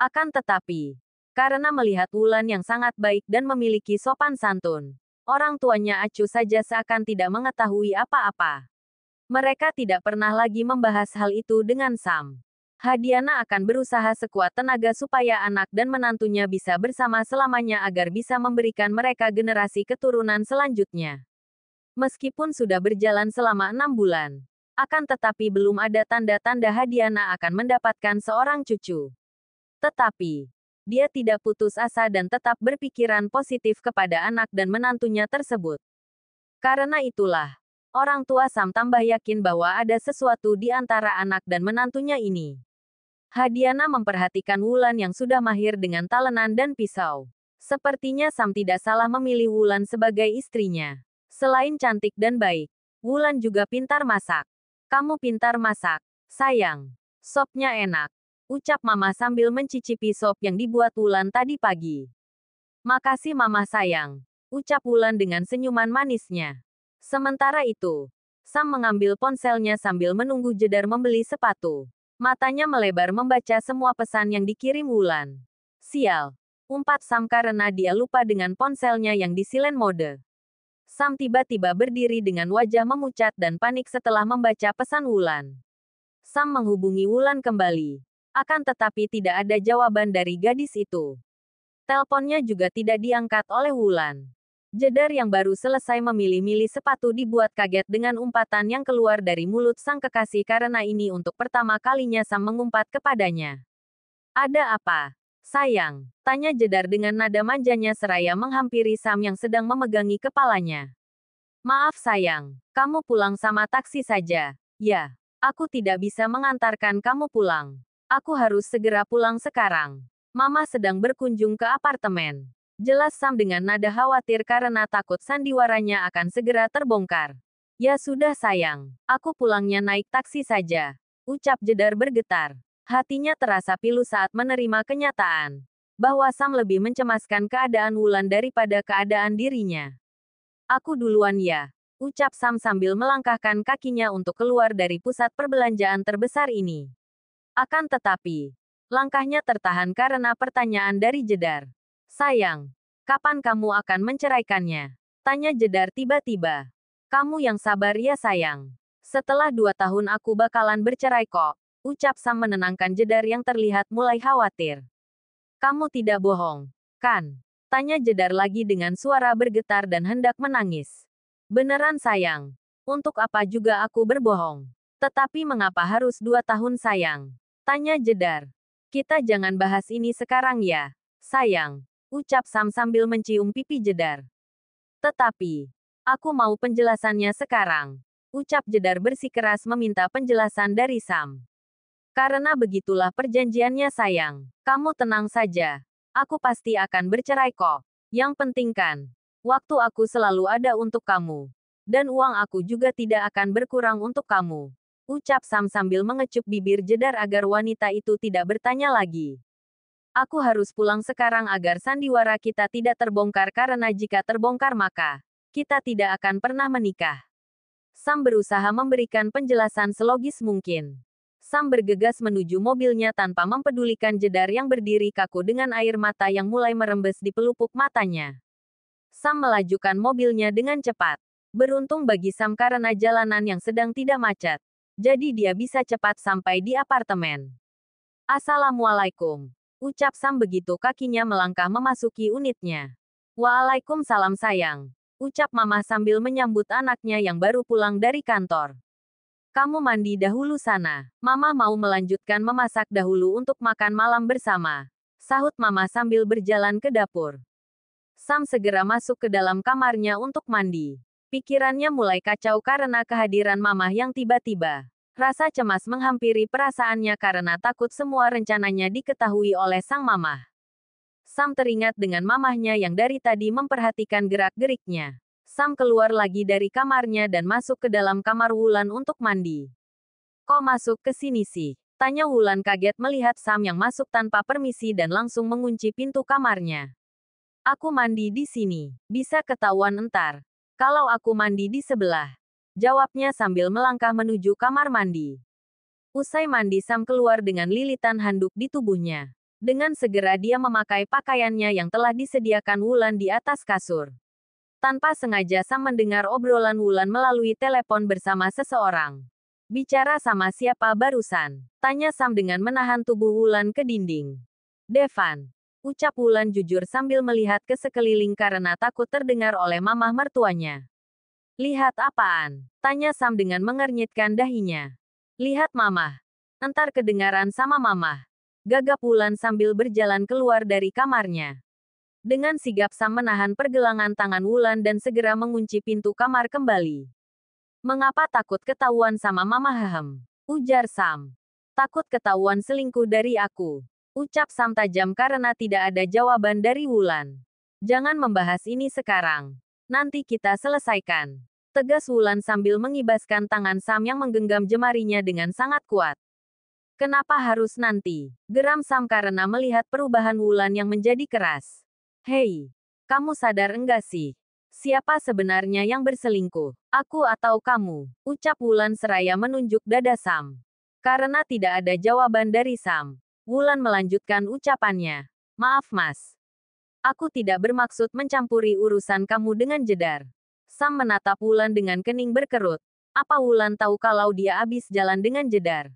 Akan tetapi, karena melihat Wulan yang sangat baik dan memiliki sopan santun, orang tuanya acuh saja seakan tidak mengetahui apa-apa. Mereka tidak pernah lagi membahas hal itu dengan Sam. Hadiana akan berusaha sekuat tenaga supaya anak dan menantunya bisa bersama selamanya agar bisa memberikan mereka generasi keturunan selanjutnya. Meskipun sudah berjalan selama 6 bulan, akan tetapi belum ada tanda-tanda Hadiana akan mendapatkan seorang cucu. Tetapi, dia tidak putus asa dan tetap berpikiran positif kepada anak dan menantunya tersebut. Karena itulah, orang tua Sam tambah yakin bahwa ada sesuatu di antara anak dan menantunya ini. Hadiana memperhatikan Wulan yang sudah mahir dengan talenan dan pisau. Sepertinya Sam tidak salah memilih Wulan sebagai istrinya. Selain cantik dan baik, Wulan juga pintar masak. Kamu pintar masak, sayang. Sopnya enak, ucap Mama sambil mencicipi sop yang dibuat Wulan tadi pagi. Makasih Mama sayang, ucap Wulan dengan senyuman manisnya. Sementara itu, Sam mengambil ponselnya sambil menunggu Jedar membeli sepatu. Matanya melebar membaca semua pesan yang dikirim Wulan. Sial, umpat Sam karena dia lupa dengan ponselnya yang di silent mode. Sam tiba-tiba berdiri dengan wajah memucat dan panik setelah membaca pesan Wulan. Sam menghubungi Wulan kembali. Akan tetapi tidak ada jawaban dari gadis itu. Teleponnya juga tidak diangkat oleh Wulan. Jedar yang baru selesai memilih-milih sepatu dibuat kaget dengan umpatan yang keluar dari mulut sang kekasih karena ini untuk pertama kalinya Sam mengumpat kepadanya. Ada apa, sayang? Tanya Jedar dengan nada manjanya seraya menghampiri Sam yang sedang memegangi kepalanya. Maaf sayang, kamu pulang sama taksi saja. Ya, aku tidak bisa mengantarkan kamu pulang. Aku harus segera pulang sekarang. Mama sedang berkunjung ke apartemen. Jelas Sam dengan nada khawatir karena takut sandiwaranya akan segera terbongkar. Ya sudah sayang, aku pulangnya naik taksi saja. Ucap Jedar bergetar. Hatinya terasa pilu saat menerima kenyataan bahwa Sam lebih mencemaskan keadaan Wulan daripada keadaan dirinya. Aku duluan ya, ucap Sam sambil melangkahkan kakinya untuk keluar dari pusat perbelanjaan terbesar ini. Akan tetapi, langkahnya tertahan karena pertanyaan dari Jedar. Sayang, kapan kamu akan menceraikannya? Tanya Jedar tiba-tiba. Kamu yang sabar ya sayang. Setelah 2 tahun aku bakalan bercerai kok. Ucap Sam menenangkan Jedar yang terlihat mulai khawatir. Kamu tidak bohong, kan? Tanya Jedar lagi dengan suara bergetar dan hendak menangis. Beneran sayang. Untuk apa juga aku berbohong? Tetapi mengapa harus 2 tahun sayang? Tanya Jedar. Kita jangan bahas ini sekarang ya, sayang. Ucap Sam sambil mencium pipi Jedar. Tetapi, aku mau penjelasannya sekarang. Ucap Jedar bersikeras meminta penjelasan dari Sam. Karena begitulah perjanjiannya sayang. Kamu tenang saja. Aku pasti akan bercerai kok. Yang penting kan, waktu aku selalu ada untuk kamu. Dan uang aku juga tidak akan berkurang untuk kamu. Ucap Sam sambil mengecup bibir Jedar agar wanita itu tidak bertanya lagi. Aku harus pulang sekarang agar sandiwara kita tidak terbongkar karena jika terbongkar maka kita tidak akan pernah menikah. Sam berusaha memberikan penjelasan selogis mungkin. Sam bergegas menuju mobilnya tanpa mempedulikan Jedar yang berdiri kaku dengan air mata yang mulai merembes di pelupuk matanya. Sam melajukan mobilnya dengan cepat. Beruntung bagi Sam karena jalanan yang sedang tidak macet. Jadi dia bisa cepat sampai di apartemen. Assalamualaikum. Ucap Sam begitu kakinya melangkah memasuki unitnya. Waalaikumsalam sayang. Ucap Mama sambil menyambut anaknya yang baru pulang dari kantor. Kamu mandi dahulu sana. Mama mau melanjutkan memasak dahulu untuk makan malam bersama. Sahut Mama sambil berjalan ke dapur. Sam segera masuk ke dalam kamarnya untuk mandi. Pikirannya mulai kacau karena kehadiran Mama yang tiba-tiba. Rasa cemas menghampiri perasaannya karena takut semua rencananya diketahui oleh sang mamah. Sam teringat dengan mamahnya yang dari tadi memperhatikan gerak-geriknya. Sam keluar lagi dari kamarnya dan masuk ke dalam kamar Wulan untuk mandi. Kok masuk ke sini sih? Tanya Wulan kaget melihat Sam yang masuk tanpa permisi dan langsung mengunci pintu kamarnya. Aku mandi di sini. Bisa ketahuan entar. Kalau aku mandi di sebelah. Jawabnya sambil melangkah menuju kamar mandi. Usai mandi Sam keluar dengan lilitan handuk di tubuhnya. Dengan segera dia memakai pakaiannya yang telah disediakan Wulan di atas kasur. Tanpa sengaja Sam mendengar obrolan Wulan melalui telepon bersama seseorang. Bicara sama siapa barusan? Tanya Sam dengan menahan tubuh Wulan ke dinding. Devan. Ucap Wulan jujur sambil melihat ke sekeliling karena takut terdengar oleh mamah mertuanya. Lihat apaan? Tanya Sam dengan mengernyitkan dahinya. Lihat mamah. Entar kedengaran sama mamah. Gagap Wulan sambil berjalan keluar dari kamarnya. Dengan sigap Sam menahan pergelangan tangan Wulan dan segera mengunci pintu kamar kembali. Mengapa takut ketahuan sama mama Hahem? Ujar Sam. Takut ketahuan selingkuh dari aku. Ucap Sam tajam karena tidak ada jawaban dari Wulan. Jangan membahas ini sekarang. Nanti kita selesaikan. Tegas Wulan sambil mengibaskan tangan Sam yang menggenggam jemarinya dengan sangat kuat. Kenapa harus nanti? Geram Sam karena melihat perubahan Wulan yang menjadi keras. Hei, kamu sadar enggak sih? Siapa sebenarnya yang berselingkuh? Aku atau kamu? Ucap Wulan seraya menunjuk dada Sam. Karena tidak ada jawaban dari Sam, Wulan melanjutkan ucapannya. Maaf mas. Aku tidak bermaksud mencampuri urusan kamu dengan jedar. Sam menatap Wulan dengan kening berkerut. Apa Wulan tahu kalau dia habis jalan dengan jedar?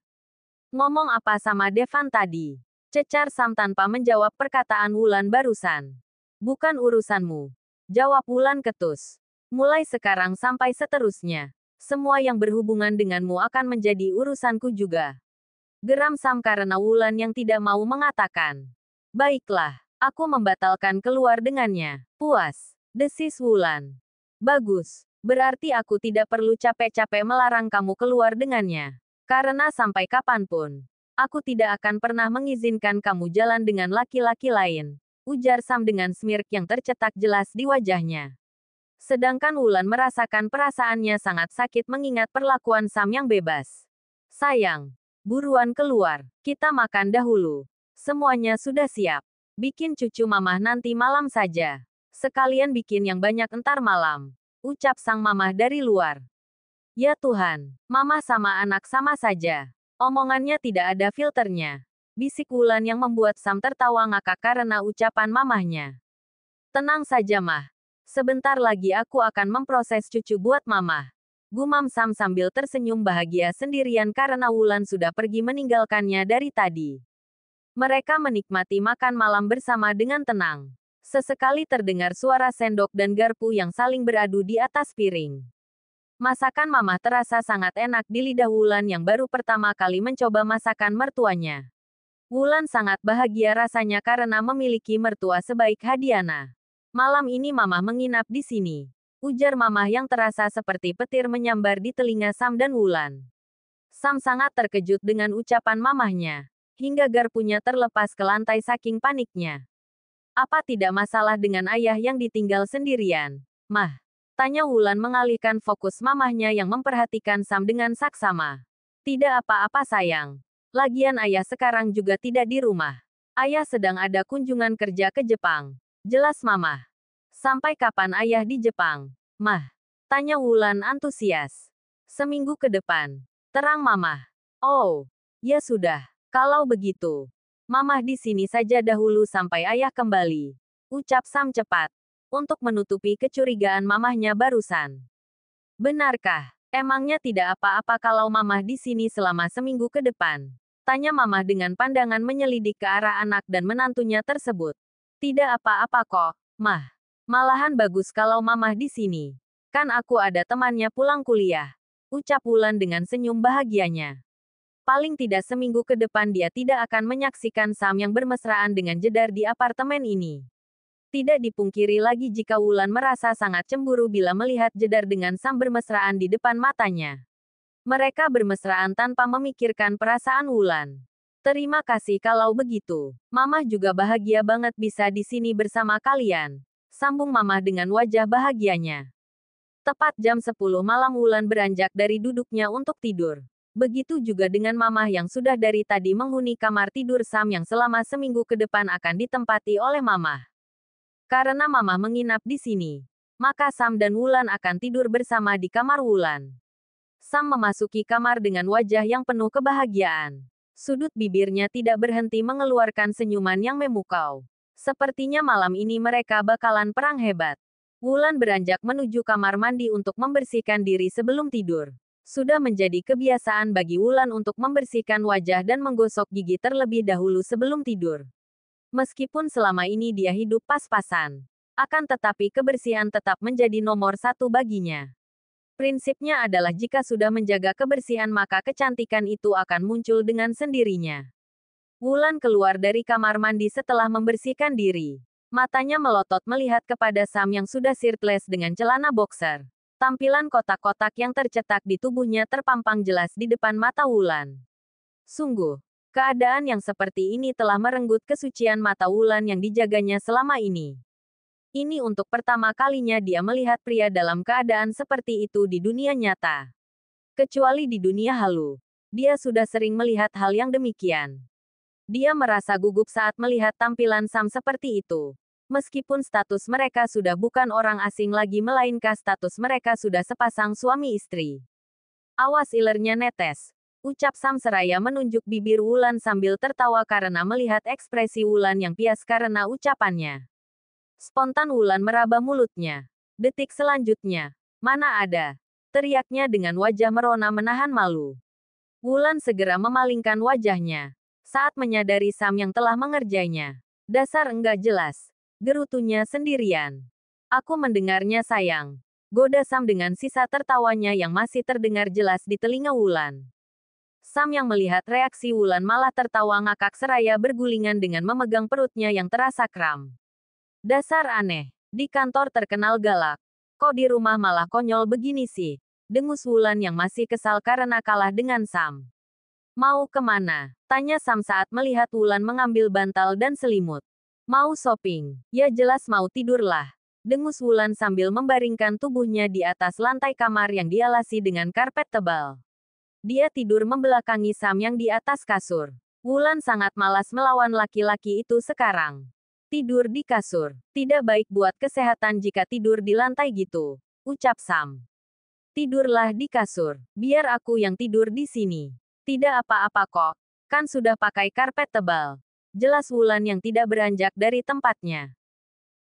Ngomong apa sama Devan tadi? Cecar Sam tanpa menjawab perkataan Wulan barusan. Bukan urusanmu. Jawab Wulan ketus. Mulai sekarang sampai seterusnya. Semua yang berhubungan denganmu akan menjadi urusanku juga. Geram Sam karena Wulan yang tidak mau mengatakan. Baiklah, aku membatalkan keluar dengannya. Puas. Desis Wulan. Bagus. Berarti aku tidak perlu capek-capek melarang kamu keluar dengannya. Karena sampai kapanpun, aku tidak akan pernah mengizinkan kamu jalan dengan laki-laki lain. Ujar Sam dengan smirk yang tercetak jelas di wajahnya. Sedangkan Wulan merasakan perasaannya sangat sakit mengingat perlakuan Sam yang bebas. Sayang, buruan keluar, kita makan dahulu. Semuanya sudah siap. Bikin cucu mamah nanti malam saja. Sekalian bikin yang banyak entar malam. Ucap sang mamah dari luar. Ya Tuhan, mamah sama anak sama saja. Omongannya tidak ada filternya. Bisik Wulan yang membuat Sam tertawa ngakak karena ucapan mamahnya. Tenang saja mah. Sebentar lagi aku akan memproses cucu buat mamah. Gumam Sam sambil tersenyum bahagia sendirian karena Wulan sudah pergi meninggalkannya dari tadi. Mereka menikmati makan malam bersama dengan tenang. Sesekali terdengar suara sendok dan garpu yang saling beradu di atas piring. Masakan mamah terasa sangat enak di lidah Wulan yang baru pertama kali mencoba masakan mertuanya. Wulan sangat bahagia rasanya karena memiliki mertua sebaik Hadiana. Malam ini mamah menginap di sini. Ujar mamah yang terasa seperti petir menyambar di telinga Sam dan Wulan. Sam sangat terkejut dengan ucapan mamahnya. Hingga garpunya terlepas ke lantai saking paniknya. Apa tidak masalah dengan ayah yang ditinggal sendirian? Mah. Tanya Wulan mengalihkan fokus mamahnya yang memperhatikan Sam dengan saksama. Tidak apa-apa sayang. Lagian ayah sekarang juga tidak di rumah. Ayah sedang ada kunjungan kerja ke Jepang. Jelas mamah. Sampai kapan ayah di Jepang? Mah. Tanya Wulan antusias. Seminggu ke depan. Terang mamah. Oh. Ya sudah. Kalau begitu. Mamah di sini saja dahulu sampai ayah kembali. Ucap Sam cepat. Untuk menutupi kecurigaan mamahnya barusan. Benarkah? Emangnya tidak apa-apa kalau mamah di sini selama seminggu ke depan? Tanya mamah dengan pandangan menyelidik ke arah anak dan menantunya tersebut. Tidak apa-apa kok, mah. Malahan bagus kalau mamah di sini. Kan aku ada temannya pulang kuliah. Ucap Wulan dengan senyum bahagianya. Paling tidak seminggu ke depan dia tidak akan menyaksikan Sam yang bermesraan dengan jedar di apartemen ini. Tidak dipungkiri lagi jika Wulan merasa sangat cemburu bila melihat jedar dengan Sam bermesraan di depan matanya. Mereka bermesraan tanpa memikirkan perasaan Wulan. Terima kasih kalau begitu. Mamah juga bahagia banget bisa di sini bersama kalian. Sambung mamah dengan wajah bahagianya. Tepat jam 10 malam Wulan beranjak dari duduknya untuk tidur. Begitu juga dengan mamah yang sudah dari tadi menghuni kamar tidur Sam yang selama seminggu ke depan akan ditempati oleh mamah. Karena mamah menginap di sini, maka Sam dan Wulan akan tidur bersama di kamar Wulan. Sam memasuki kamar dengan wajah yang penuh kebahagiaan. Sudut bibirnya tidak berhenti mengeluarkan senyuman yang memukau. Sepertinya malam ini mereka bakalan perang hebat. Wulan beranjak menuju kamar mandi untuk membersihkan diri sebelum tidur. Sudah menjadi kebiasaan bagi Wulan untuk membersihkan wajah dan menggosok gigi terlebih dahulu sebelum tidur. Meskipun selama ini dia hidup pas-pasan, akan tetapi kebersihan tetap menjadi nomor satu baginya. Prinsipnya adalah jika sudah menjaga kebersihan maka kecantikan itu akan muncul dengan sendirinya. Wulan keluar dari kamar mandi setelah membersihkan diri. Matanya melotot melihat kepada Sam yang sudah shirtless dengan celana boxer. Tampilan kotak-kotak yang tercetak di tubuhnya terpampang jelas di depan mata Wulan. Sungguh, keadaan yang seperti ini telah merenggut kesucian mata Wulan yang dijaganya selama ini. Ini untuk pertama kalinya dia melihat pria dalam keadaan seperti itu di dunia nyata. Kecuali di dunia halu. Dia sudah sering melihat hal yang demikian. Dia merasa gugup saat melihat tampilan Sam seperti itu. Meskipun status mereka sudah bukan orang asing lagi melainkan status mereka sudah sepasang suami istri. Awas ilernya netes. Ucap Sam seraya menunjuk bibir Wulan sambil tertawa karena melihat ekspresi Wulan yang pias karena ucapannya. Spontan Wulan meraba mulutnya. Detik selanjutnya, mana ada? Teriaknya dengan wajah merona menahan malu. Wulan segera memalingkan wajahnya. Saat menyadari Sam yang telah mengerjainya. Dasar enggak jelas. Gerutunya sendirian. Aku mendengarnya sayang. Goda Sam dengan sisa tertawanya yang masih terdengar jelas di telinga Wulan. Sam yang melihat reaksi Wulan malah tertawa ngakak seraya bergulingan dengan memegang perutnya yang terasa kram. Dasar aneh. Di kantor terkenal galak. Kok di rumah malah konyol begini sih? Dengus Wulan yang masih kesal karena kalah dengan Sam. Mau kemana? Tanya Sam saat melihat Wulan mengambil bantal dan selimut. Mau shopping. Ya jelas mau tidurlah. Dengus Wulan sambil membaringkan tubuhnya di atas lantai kamar yang dialasi dengan karpet tebal. Dia tidur membelakangi Sam yang di atas kasur. Wulan sangat malas melawan laki-laki itu sekarang. Tidur di kasur. Tidak baik buat kesehatan jika tidur di lantai gitu. Ucap Sam. Tidurlah di kasur. Biar aku yang tidur di sini. Tidak apa-apa kok. Kan sudah pakai karpet tebal. Jelas Wulan yang tidak beranjak dari tempatnya.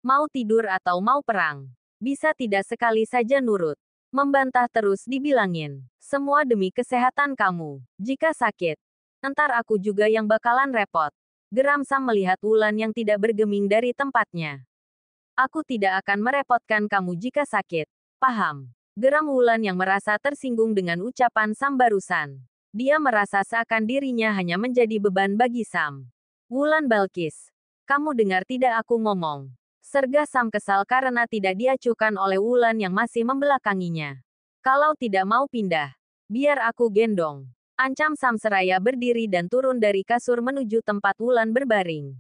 Mau tidur atau mau perang? Bisa tidak sekali saja nurut. Membantah terus dibilangin. Semua demi kesehatan kamu. Jika sakit, entar aku juga yang bakalan repot. Geram Sam melihat Wulan yang tidak bergeming dari tempatnya. Aku tidak akan merepotkan kamu jika sakit. Paham? Geram Wulan yang merasa tersinggung dengan ucapan Sam barusan. Dia merasa seakan dirinya hanya menjadi beban bagi Sam. Wulan Balkis. Kamu dengar tidak aku ngomong? Sergah Sam kesal karena tidak diacuhkan oleh Wulan yang masih membelakanginya. Kalau tidak mau pindah, biar aku gendong. Ancam Sam seraya berdiri dan turun dari kasur menuju tempat Wulan berbaring.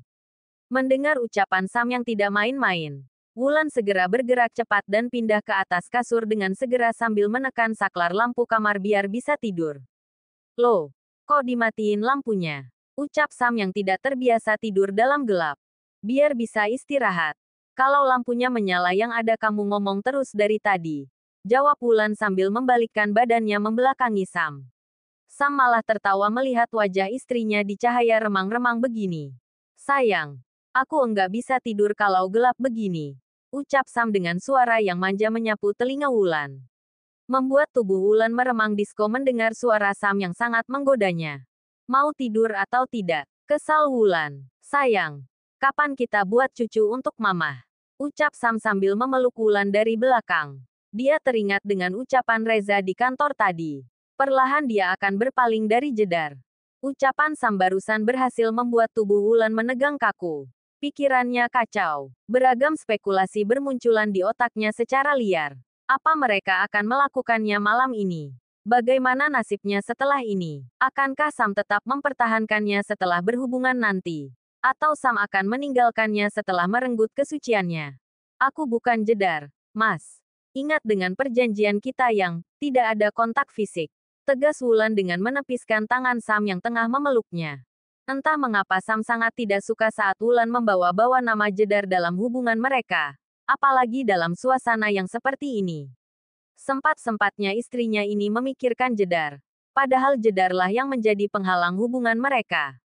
Mendengar ucapan Sam yang tidak main-main, Wulan segera bergerak cepat dan pindah ke atas kasur dengan segera sambil menekan saklar lampu kamar biar bisa tidur. Loh, kok dimatiin lampunya? Ucap Sam yang tidak terbiasa tidur dalam gelap. Biar bisa istirahat. Kalau lampunya menyala yang ada kamu ngomong terus dari tadi. Jawab Wulan sambil membalikkan badannya membelakangi Sam. Sam malah tertawa melihat wajah istrinya di cahaya remang-remang begini. Sayang, aku enggak bisa tidur kalau gelap begini. Ucap Sam dengan suara yang manja menyapu telinga Wulan. Membuat tubuh Wulan meremang disko mendengar suara Sam yang sangat menggodanya. Mau tidur atau tidak? Kesal Wulan. Sayang, kapan kita buat cucu untuk Mama? Ucap Sam sambil memeluk Wulan dari belakang. Dia teringat dengan ucapan Reza di kantor tadi. Perlahan dia akan berpaling dari jedar. Ucapan Sam barusan berhasil membuat tubuh Wulan menegang kaku. Pikirannya kacau. Beragam spekulasi bermunculan di otaknya secara liar. Apa mereka akan melakukannya malam ini? Bagaimana nasibnya setelah ini? Akankah Sam tetap mempertahankannya setelah berhubungan nanti? Atau Sam akan meninggalkannya setelah merenggut kesuciannya? Aku bukan jedar, Mas. Ingat dengan perjanjian kita yang tidak ada kontak fisik. Tegas Wulan dengan menepiskan tangan Sam yang tengah memeluknya. Entah mengapa Sam sangat tidak suka saat Wulan membawa-bawa nama jedar dalam hubungan mereka. Apalagi dalam suasana yang seperti ini. Sempat-sempatnya istrinya ini memikirkan jedar. Padahal jedarlah yang menjadi penghalang hubungan mereka.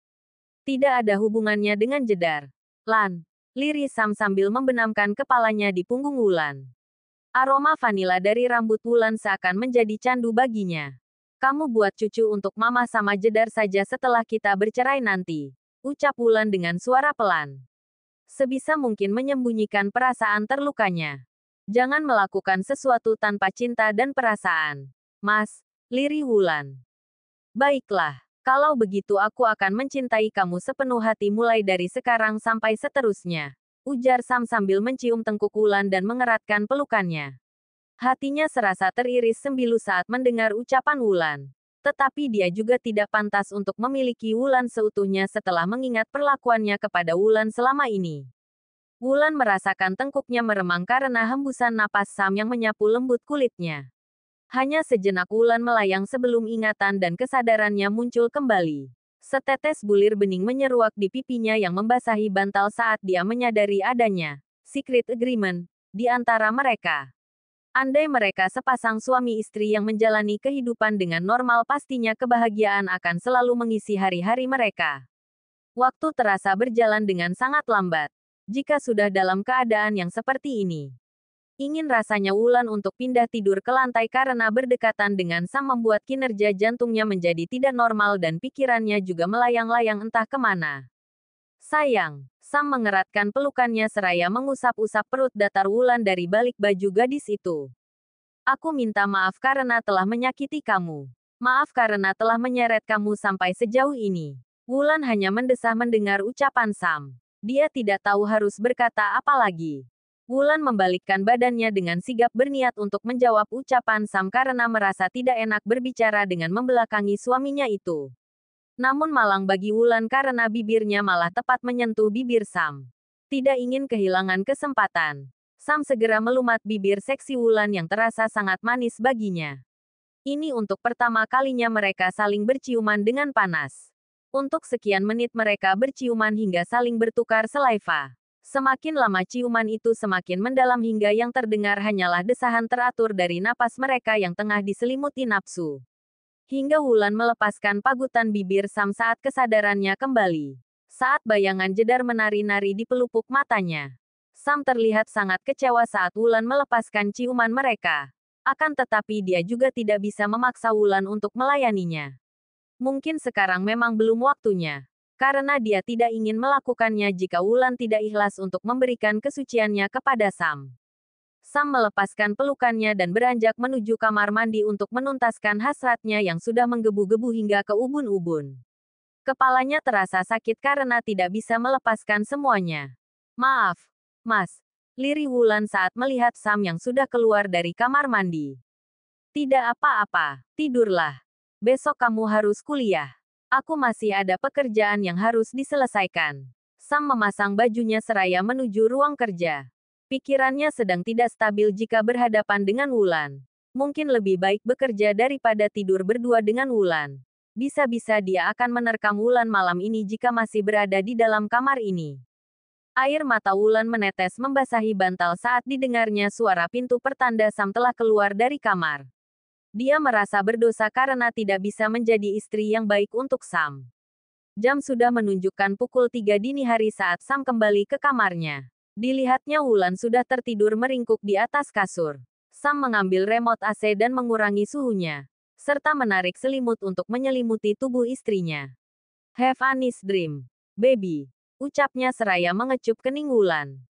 Tidak ada hubungannya dengan jedar. Lan, lirih Sam sambil membenamkan kepalanya di punggung Wulan. Aroma vanila dari rambut Wulan seakan menjadi candu baginya. Kamu buat cucu untuk mama sama jedar saja setelah kita bercerai nanti. Ucap Wulan dengan suara pelan. Sebisa mungkin menyembunyikan perasaan terlukanya. Jangan melakukan sesuatu tanpa cinta dan perasaan. Mas, lirih Wulan. Baiklah. Kalau begitu aku akan mencintai kamu sepenuh hati mulai dari sekarang sampai seterusnya. Ujar Sam sambil mencium tengkuk Wulan dan mengeratkan pelukannya. Hatinya serasa teriris sembilu saat mendengar ucapan Wulan. Tetapi dia juga tidak pantas untuk memiliki Wulan seutuhnya setelah mengingat perlakuannya kepada Wulan selama ini. Wulan merasakan tengkuknya meremang karena hembusan napas Sam yang menyapu lembut kulitnya. Hanya sejenak Wulan melayang sebelum ingatan dan kesadarannya muncul kembali. Setetes bulir bening menyeruak di pipinya yang membasahi bantal saat dia menyadari adanya secret agreement di antara mereka. Andai mereka sepasang suami istri yang menjalani kehidupan dengan normal, pastinya kebahagiaan akan selalu mengisi hari-hari mereka. Waktu terasa berjalan dengan sangat lambat. Jika sudah dalam keadaan yang seperti ini, ingin rasanya Wulan untuk pindah tidur ke lantai karena berdekatan dengan Sam membuat kinerja jantungnya menjadi tidak normal dan pikirannya juga melayang-layang entah kemana. Sayang, Sam mengeratkan pelukannya seraya mengusap-usap perut datar Wulan dari balik baju gadis itu. Aku minta maaf karena telah menyakiti kamu. Maaf karena telah menyeret kamu sampai sejauh ini. Wulan hanya mendesah mendengar ucapan Sam. Dia tidak tahu harus berkata apa lagi. Wulan membalikkan badannya dengan sigap berniat untuk menjawab ucapan Sam karena merasa tidak enak berbicara dengan membelakangi suaminya itu. Namun malang bagi Wulan karena bibirnya malah tepat menyentuh bibir Sam. Tidak ingin kehilangan kesempatan, Sam segera melumat bibir seksi Wulan yang terasa sangat manis baginya. Ini untuk pertama kalinya mereka saling berciuman dengan panas. Untuk sekian menit mereka berciuman hingga saling bertukar selaiva. Semakin lama ciuman itu semakin mendalam hingga yang terdengar hanyalah desahan teratur dari napas mereka yang tengah diselimuti nafsu. Hingga Wulan melepaskan pagutan bibir Sam saat kesadarannya kembali. Saat bayangan jedar menari-nari di pelupuk matanya, Sam terlihat sangat kecewa saat Wulan melepaskan ciuman mereka. Akan tetapi dia juga tidak bisa memaksa Wulan untuk melayaninya. Mungkin sekarang memang belum waktunya. Karena dia tidak ingin melakukannya jika Wulan tidak ikhlas untuk memberikan kesuciannya kepada Sam. Sam melepaskan pelukannya dan beranjak menuju kamar mandi untuk menuntaskan hasratnya yang sudah menggebu-gebu hingga ke ubun-ubun. Kepalanya terasa sakit karena tidak bisa melepaskan semuanya. Maaf, Mas. Lirih Wulan saat melihat Sam yang sudah keluar dari kamar mandi. Tidak apa-apa, tidurlah. Besok kamu harus kuliah. Aku masih ada pekerjaan yang harus diselesaikan. Sam memasang bajunya seraya menuju ruang kerja. Pikirannya sedang tidak stabil jika berhadapan dengan Wulan. Mungkin lebih baik bekerja daripada tidur berdua dengan Wulan. Bisa-bisa dia akan menerkam Wulan malam ini jika masih berada di dalam kamar ini. Air mata Wulan menetes membasahi bantal saat didengarnya suara pintu pertanda Sam telah keluar dari kamar. Dia merasa berdosa karena tidak bisa menjadi istri yang baik untuk Sam. Jam sudah menunjukkan pukul 3 dini hari saat Sam kembali ke kamarnya. Dilihatnya Wulan sudah tertidur meringkuk di atas kasur. Sam mengambil remote AC dan mengurangi suhunya, serta menarik selimut untuk menyelimuti tubuh istrinya. Have a nice dream, baby, ucapnya seraya mengecup kening Wulan.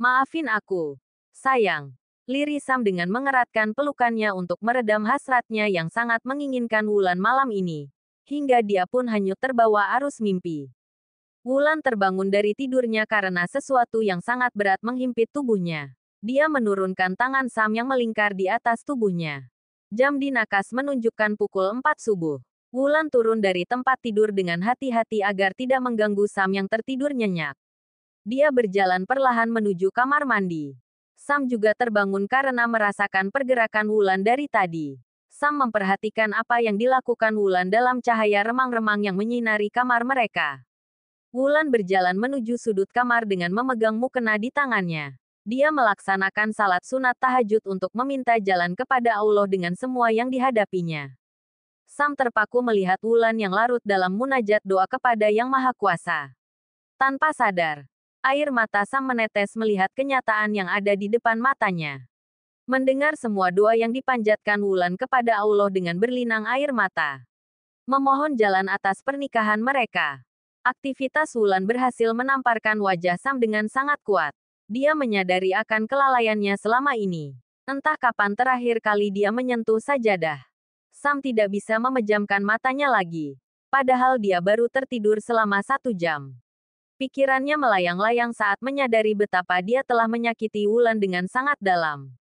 Maafin aku, sayang. Lirih Sam dengan mengeratkan pelukannya untuk meredam hasratnya yang sangat menginginkan Wulan malam ini. Hingga dia pun hanyut terbawa arus mimpi. Wulan terbangun dari tidurnya karena sesuatu yang sangat berat menghimpit tubuhnya. Dia menurunkan tangan Sam yang melingkar di atas tubuhnya. Jam di nakas menunjukkan pukul 4 subuh. Wulan turun dari tempat tidur dengan hati-hati agar tidak mengganggu Sam yang tertidur nyenyak. Dia berjalan perlahan menuju kamar mandi. Sam juga terbangun karena merasakan pergerakan Wulan dari tadi. Sam memperhatikan apa yang dilakukan Wulan dalam cahaya remang-remang yang menyinari kamar mereka. Wulan berjalan menuju sudut kamar dengan memegang mukena di tangannya. Dia melaksanakan salat sunat tahajud untuk meminta jalan kepada Allah dengan semua yang dihadapinya. Sam terpaku melihat Wulan yang larut dalam munajat doa kepada Yang Maha Kuasa. Tanpa sadar, air mata Sam menetes melihat kenyataan yang ada di depan matanya. Mendengar semua doa yang dipanjatkan Wulan kepada Allah dengan berlinang air mata. Memohon jalan atas pernikahan mereka. Aktivitas Wulan berhasil menamparkan wajah Sam dengan sangat kuat. Dia menyadari akan kelalaiannya selama ini. Entah kapan terakhir kali dia menyentuh sajadah. Sam tidak bisa memejamkan matanya lagi. Padahal dia baru tertidur selama 1 jam. Pikirannya melayang-layang saat menyadari betapa dia telah menyakiti Wulan dengan sangat dalam.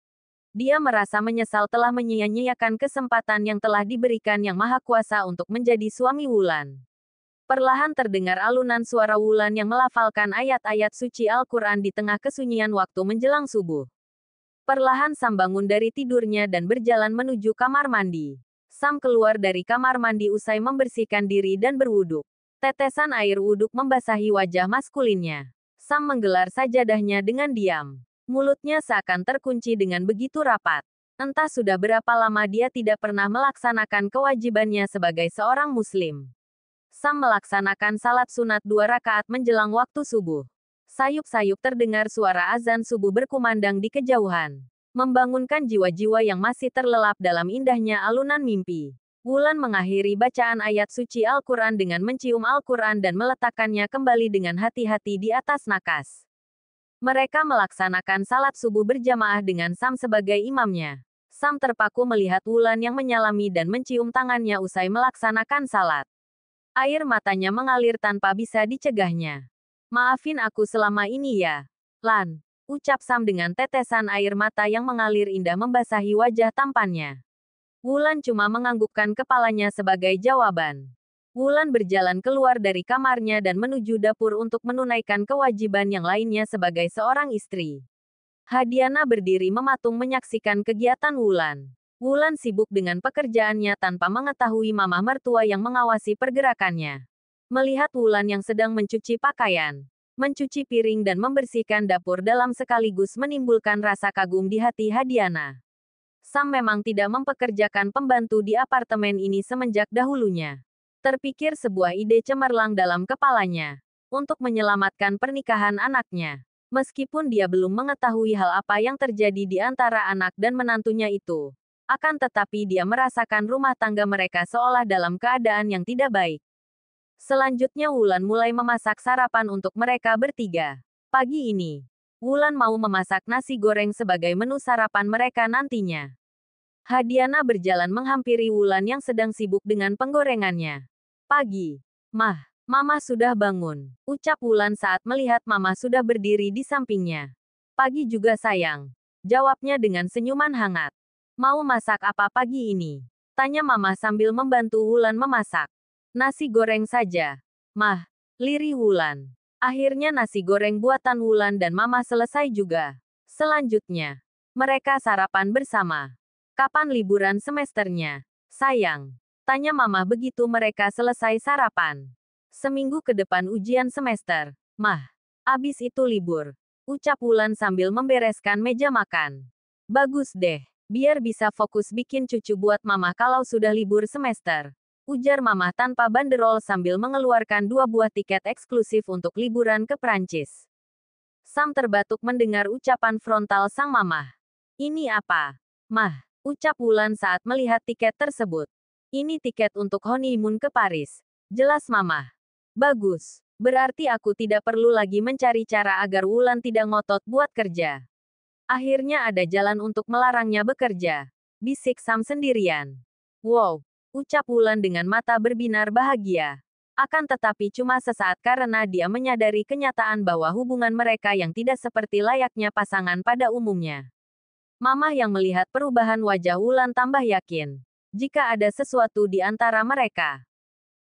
Dia merasa menyesal telah menyia-nyiakan kesempatan yang telah diberikan Yang Maha Kuasa untuk menjadi suami Wulan. Perlahan terdengar alunan suara Wulan yang melafalkan ayat-ayat suci Al-Quran di tengah kesunyian waktu menjelang subuh. Perlahan Sam bangun dari tidurnya dan berjalan menuju kamar mandi. Sam keluar dari kamar mandi usai membersihkan diri dan berwuduk. Tetesan air wuduk membasahi wajah maskulinnya. Sam menggelar sajadahnya dengan diam. Mulutnya seakan terkunci dengan begitu rapat. Entah sudah berapa lama dia tidak pernah melaksanakan kewajibannya sebagai seorang muslim. Sam melaksanakan salat sunat 2 rakaat menjelang waktu subuh. Sayup-sayup terdengar suara azan subuh berkumandang di kejauhan. Membangunkan jiwa-jiwa yang masih terlelap dalam indahnya alunan mimpi. Wulan mengakhiri bacaan ayat suci Al-Quran dengan mencium Al-Quran dan meletakkannya kembali dengan hati-hati di atas nakas. Mereka melaksanakan salat subuh berjamaah dengan Sam sebagai imamnya. Sam terpaku melihat Wulan yang menyalami dan mencium tangannya usai melaksanakan salat. Air matanya mengalir tanpa bisa dicegahnya. Maafin aku selama ini ya, Lan, ucap Sam dengan tetesan air mata yang mengalir indah membasahi wajah tampannya. Wulan cuma menganggukkan kepalanya sebagai jawaban. Wulan berjalan keluar dari kamarnya dan menuju dapur untuk menunaikan kewajiban yang lainnya sebagai seorang istri. Hadiana berdiri mematung menyaksikan kegiatan Wulan. Wulan sibuk dengan pekerjaannya tanpa mengetahui mama mertua yang mengawasi pergerakannya. Melihat Wulan yang sedang mencuci pakaian, mencuci piring dan membersihkan dapur dalam sekaligus menimbulkan rasa kagum di hati Hadiana. Sam memang tidak mempekerjakan pembantu di apartemen ini semenjak dahulunya. Terpikir sebuah ide cemerlang dalam kepalanya untuk menyelamatkan pernikahan anaknya. Meskipun dia belum mengetahui hal apa yang terjadi di antara anak dan menantunya itu, akan tetapi dia merasakan rumah tangga mereka seolah dalam keadaan yang tidak baik. Selanjutnya Wulan mulai memasak sarapan untuk mereka bertiga. Pagi ini, Wulan mau memasak nasi goreng sebagai menu sarapan mereka nantinya. Hadiana berjalan menghampiri Wulan yang sedang sibuk dengan penggorengannya. Pagi. Mama sudah bangun, ucap Wulan saat melihat Mama sudah berdiri di sampingnya. Pagi juga sayang, jawabnya dengan senyuman hangat. Mau masak apa pagi ini? Tanya Mama sambil membantu Wulan memasak. Nasi goreng saja. Lirih Wulan. Akhirnya nasi goreng buatan Wulan dan Mama selesai juga. Selanjutnya, mereka sarapan bersama. Kapan liburan semesternya? Sayang. Tanya Mama begitu mereka selesai sarapan. Seminggu ke depan ujian semester. Abis itu libur. Ucap Wulan sambil membereskan meja makan. Bagus deh. Biar bisa fokus bikin cucu buat Mama kalau sudah libur semester. Ujar Mama tanpa banderol sambil mengeluarkan 2 buah tiket eksklusif untuk liburan ke Prancis. Sam terbatuk mendengar ucapan frontal sang Mama. Ini apa? Ucap Wulan saat melihat tiket tersebut. Ini tiket untuk honeymoon ke Paris. Jelas Mama. Bagus. Berarti aku tidak perlu lagi mencari cara agar Wulan tidak ngotot buat kerja. Akhirnya ada jalan untuk melarangnya bekerja. Bisik Sam sendirian. Wow. Ucap Wulan dengan mata berbinar bahagia. Akan tetapi cuma sesaat karena dia menyadari kenyataan bahwa hubungan mereka yang tidak seperti layaknya pasangan pada umumnya. Mama yang melihat perubahan wajah Wulan tambah yakin. Jika ada sesuatu di antara mereka.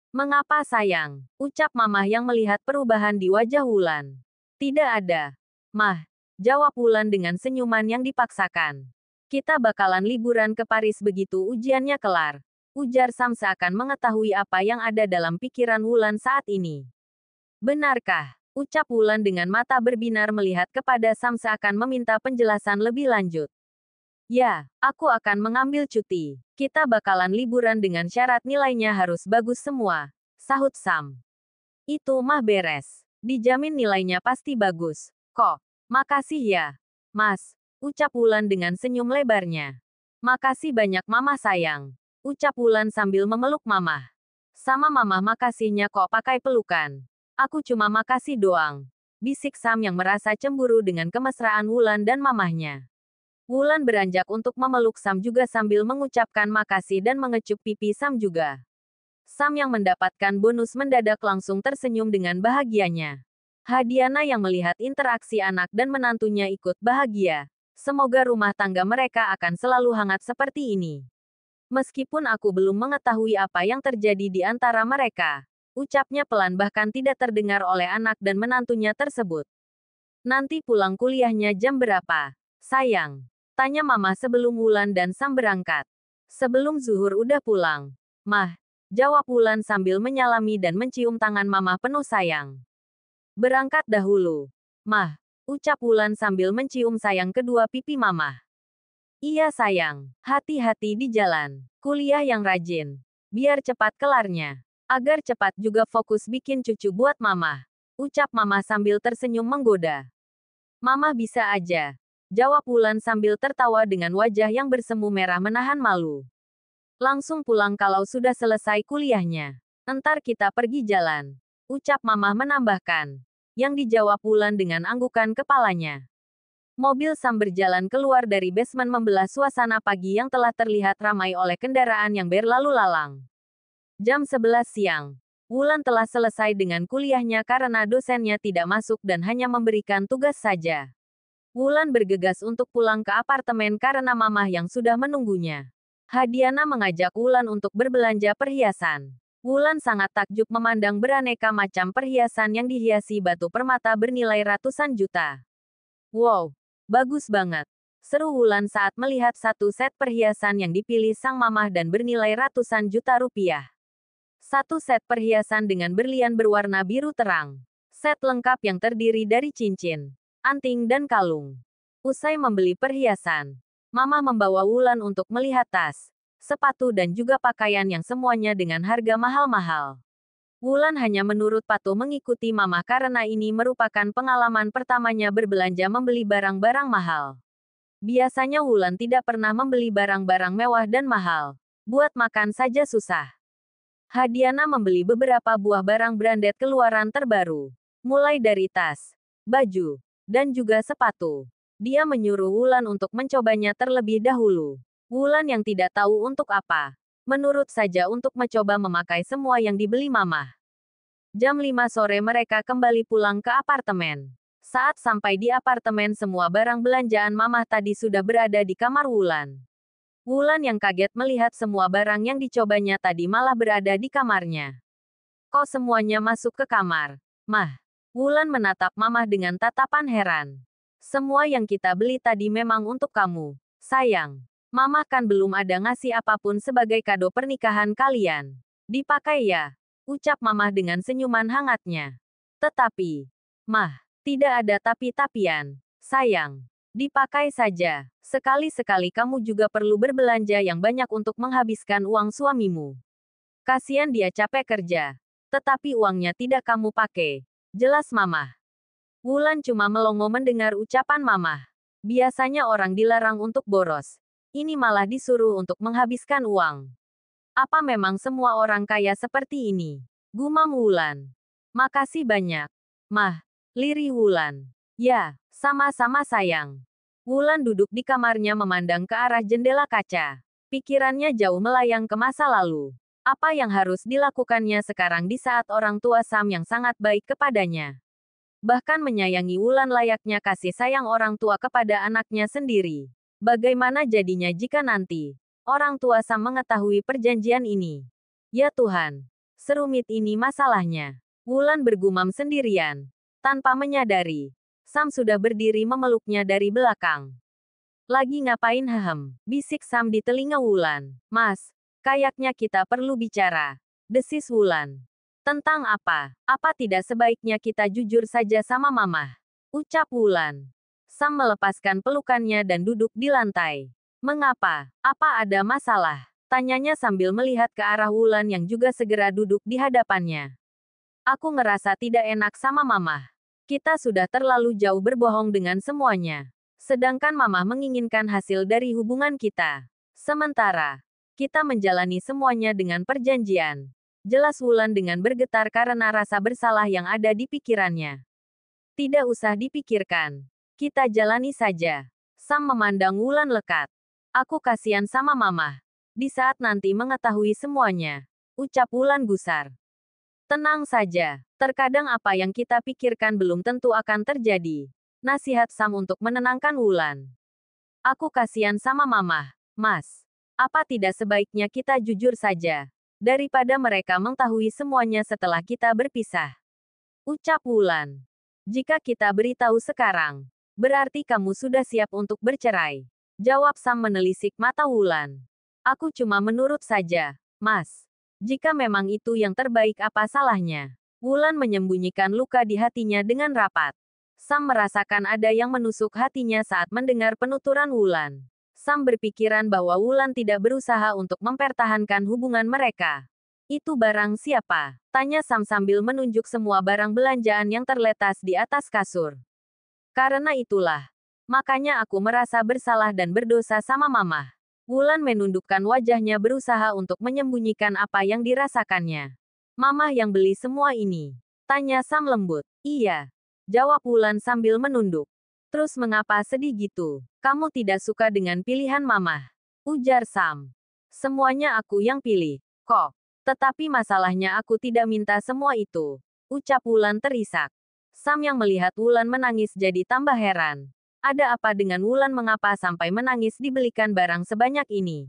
Mengapa sayang? Ucap Mama yang melihat perubahan di wajah Wulan. Tidak ada. Jawab Wulan dengan senyuman yang dipaksakan. Kita bakalan liburan ke Paris begitu ujiannya kelar. Ujar Sam seakan mengetahui apa yang ada dalam pikiran Wulan saat ini. Benarkah? Ucap Wulan dengan mata berbinar melihat kepada Sam seakan meminta penjelasan lebih lanjut. Ya, aku akan mengambil cuti. Kita bakalan liburan dengan syarat nilainya harus bagus semua, sahut Sam. Itu mah beres. Dijamin nilainya pasti bagus. Kok? Makasih ya, Mas. Ucap Wulan dengan senyum lebarnya. Makasih banyak Mama sayang. Ucap Wulan sambil memeluk Mama. Sama Mama makasihnya kok pakai pelukan. Aku cuma makasih doang. Bisik Sam yang merasa cemburu dengan kemesraan Wulan dan mamahnya. Wulan beranjak untuk memeluk Sam juga sambil mengucapkan makasih dan mengecup pipi Sam juga. Sam yang mendapatkan bonus mendadak langsung tersenyum dengan bahagianya. Hadiana yang melihat interaksi anak dan menantunya ikut bahagia. Semoga rumah tangga mereka akan selalu hangat seperti ini. Meskipun aku belum mengetahui apa yang terjadi di antara mereka. Ucapnya pelan bahkan tidak terdengar oleh anak dan menantunya tersebut. Nanti pulang kuliahnya jam berapa? Sayang. Tanya Mama sebelum Wulan dan Sam berangkat. Sebelum zuhur udah pulang. Mah, jawab Wulan sambil menyalami dan mencium tangan Mama penuh sayang. Berangkat dahulu. Mah, ucap Wulan sambil mencium sayang kedua pipi Mama. Iya sayang, hati-hati di jalan. Kuliah yang rajin. Biar cepat kelarnya. Agar cepat juga fokus bikin cucu buat Mama. Ucap Mama sambil tersenyum menggoda. Mama bisa aja. Jawab Wulan sambil tertawa dengan wajah yang bersemu merah menahan malu. Langsung pulang kalau sudah selesai kuliahnya. Entar kita pergi jalan. Ucap Mama menambahkan. Yang dijawab Wulan dengan anggukan kepalanya. Mobil Sam berjalan keluar dari basement membelah suasana pagi yang telah terlihat ramai oleh kendaraan yang berlalu lalang. Jam 11 siang. Wulan telah selesai dengan kuliahnya karena dosennya tidak masuk dan hanya memberikan tugas saja. Wulan bergegas untuk pulang ke apartemen karena mamah yang sudah menunggunya. Hadiana mengajak Wulan untuk berbelanja perhiasan. Wulan sangat takjub memandang beraneka macam perhiasan yang dihiasi batu permata bernilai ratusan juta. Wow, bagus banget. Seru Wulan saat melihat satu set perhiasan yang dipilih sang mamah dan bernilai ratusan juta rupiah. Satu set perhiasan dengan berlian berwarna biru terang. Set lengkap yang terdiri dari cincin, anting dan kalung. Usai membeli perhiasan, Mama membawa Wulan untuk melihat tas, sepatu dan juga pakaian yang semuanya dengan harga mahal-mahal. Wulan hanya menurut patuh mengikuti Mama karena ini merupakan pengalaman pertamanya berbelanja membeli barang-barang mahal. Biasanya Wulan tidak pernah membeli barang-barang mewah dan mahal. Buat makan saja susah. Hadiana membeli beberapa buah barang branded keluaran terbaru. Mulai dari tas, baju, dan juga sepatu. Dia menyuruh Wulan untuk mencobanya terlebih dahulu. Wulan yang tidak tahu untuk apa. Menurut saja untuk mencoba memakai semua yang dibeli Mama. Jam 5 sore mereka kembali pulang ke apartemen. Saat sampai di apartemen semua barang belanjaan Mama tadi sudah berada di kamar Wulan. Wulan yang kaget melihat semua barang yang dicobanya tadi malah berada di kamarnya. Kok semuanya masuk ke kamar? Mah. Wulan menatap Mamah dengan tatapan heran. Semua yang kita beli tadi memang untuk kamu, sayang. Mamah kan belum ada ngasih apapun sebagai kado pernikahan kalian. Dipakai ya? Ucap Mamah dengan senyuman hangatnya. Tetapi, Mah, tidak ada tapi-tapian. Sayang, dipakai saja. Sekali-sekali kamu juga perlu berbelanja yang banyak untuk menghabiskan uang suamimu. Kasihan dia capek kerja. Tetapi uangnya tidak kamu pakai. Jelas Mamah. Wulan cuma melongo mendengar ucapan Mamah. Biasanya orang dilarang untuk boros. Ini malah disuruh untuk menghabiskan uang. Apa memang semua orang kaya seperti ini? Gumam Wulan. Makasih banyak. Mah, lirih Wulan. Ya, sama-sama sayang. Wulan duduk di kamarnya memandang ke arah jendela kaca. Pikirannya jauh melayang ke masa lalu. Apa yang harus dilakukannya sekarang di saat orang tua Sam yang sangat baik kepadanya. Bahkan menyayangi Wulan layaknya kasih sayang orang tua kepada anaknya sendiri. Bagaimana jadinya jika nanti orang tua Sam mengetahui perjanjian ini? Ya Tuhan, serumit ini masalahnya. Wulan bergumam sendirian. Tanpa menyadari, Sam sudah berdiri memeluknya dari belakang. Lagi ngapain hehem? Bisik Sam di telinga Wulan. Mas, kayaknya kita perlu bicara. Desis Wulan. Tentang apa? Apa tidak sebaiknya kita jujur saja sama Mama? Ucap Wulan. Sam melepaskan pelukannya dan duduk di lantai. Mengapa? Apa ada masalah? Tanyanya sambil melihat ke arah Wulan yang juga segera duduk di hadapannya. Aku ngerasa tidak enak sama Mama. Kita sudah terlalu jauh berbohong dengan semuanya. Sedangkan Mama menginginkan hasil dari hubungan kita. Sementara, kita menjalani semuanya dengan perjanjian. Jelas Wulan dengan bergetar karena rasa bersalah yang ada di pikirannya. Tidak usah dipikirkan. Kita jalani saja. Sam memandang Wulan lekat. Aku kasihan sama Mama. Di saat nanti mengetahui semuanya. Ucap Wulan gusar. Tenang saja. Terkadang apa yang kita pikirkan belum tentu akan terjadi. Nasihat Sam untuk menenangkan Wulan. Aku kasihan sama Mama, Mas. Apa tidak sebaiknya kita jujur saja? Daripada mereka mengetahui semuanya setelah kita berpisah. Ucap Wulan. Jika kita beritahu sekarang, berarti kamu sudah siap untuk bercerai. Jawab Sam menelisik mata Wulan. Aku cuma menurut saja, Mas. Jika memang itu yang terbaik apa salahnya? Wulan menyembunyikan luka di hatinya dengan rapat. Sam merasakan ada yang menusuk hatinya saat mendengar penuturan Wulan. Sam berpikiran bahwa Wulan tidak berusaha untuk mempertahankan hubungan mereka. Itu barang siapa? Tanya Sam sambil menunjuk semua barang belanjaan yang terletas di atas kasur. Karena itulah. Makanya aku merasa bersalah dan berdosa sama Mama. Wulan menundukkan wajahnya berusaha untuk menyembunyikan apa yang dirasakannya. Mama yang beli semua ini? Tanya Sam lembut. Iya. Jawab Wulan sambil menunduk. Terus mengapa sedih gitu? Kamu tidak suka dengan pilihan Mama? Ujar Sam. Semuanya aku yang pilih. Kok? Tetapi masalahnya aku tidak minta semua itu. Ucap Wulan terisak. Sam yang melihat Wulan menangis jadi tambah heran. Ada apa dengan Wulan mengapa sampai menangis dibelikan barang sebanyak ini?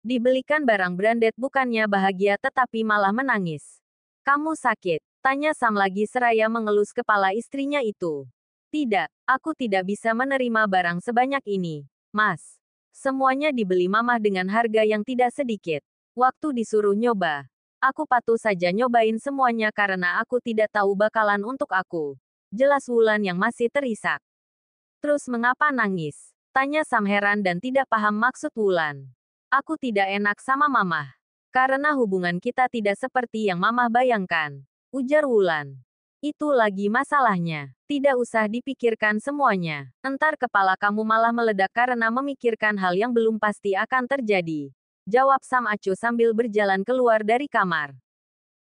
Dibelikan barang branded bukannya bahagia tetapi malah menangis. Kamu sakit? Tanya Sam lagi seraya mengelus kepala istrinya itu. Tidak, aku tidak bisa menerima barang sebanyak ini, Mas. Semuanya dibeli Mamah dengan harga yang tidak sedikit. Waktu disuruh nyoba, aku patuh saja nyobain semuanya karena aku tidak tahu bakalan untuk aku. Jelas Wulan yang masih terisak. Terus mengapa nangis? Tanya Sam heran dan tidak paham maksud Wulan. Aku tidak enak sama Mamah. Karena hubungan kita tidak seperti yang Mamah bayangkan. Ujar Wulan. Itu lagi masalahnya. Tidak usah dipikirkan semuanya. Entar kepala kamu malah meledak karena memikirkan hal yang belum pasti akan terjadi. Jawab Sam acuh sambil berjalan keluar dari kamar.